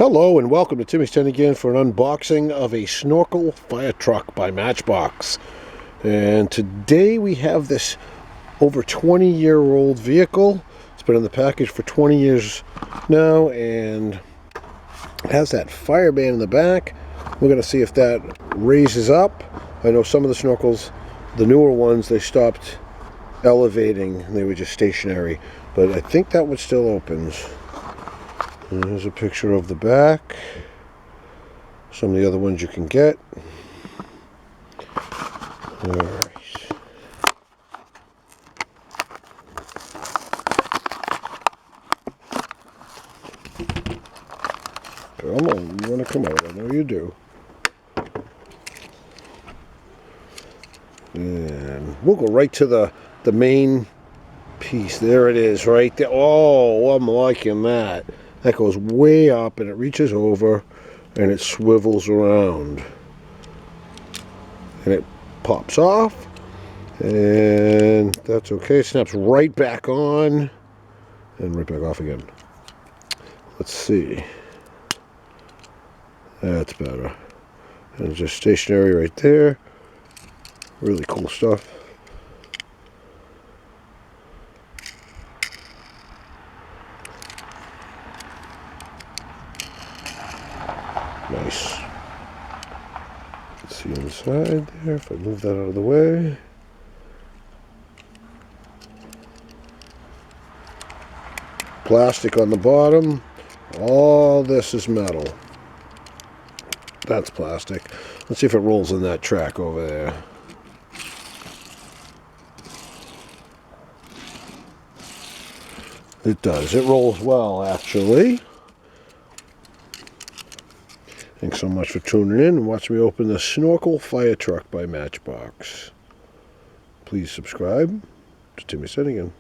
Hello and welcome to Timmy's Tent again for an unboxing of a Snorkel fire truck by Matchbox. And today we have this over 20-year-old vehicle. It's been in the package for 20 years now and has that Fireman in the back. We're going to see if that raises up. I know some of the Snorkels, the newer ones, they stopped elevating. They were just stationary. But I think that one still opens. And here's a picture of the back. Some of the other ones you can get. Alright. Come on, you want to come out. I know you do. And we'll go right to the main piece. There it is, right there. Oh, I'm liking that. That goes way up and it reaches over and it swivels around. And it pops off. And that's okay. It snaps right back on and right back off again. Let's see. That's better. And it's just stationary right there. Really cool stuff. Nice. Let's see inside there, if I move that out of the way. Plastic on the bottom. All this is metal. That's plastic. Let's see if it rolls in that track over there. It does. It rolls well, actually. Thanks so much for tuning in and watch me open the Snorkel fire truck by Matchbox. Please subscribe to Timmy's Tent again.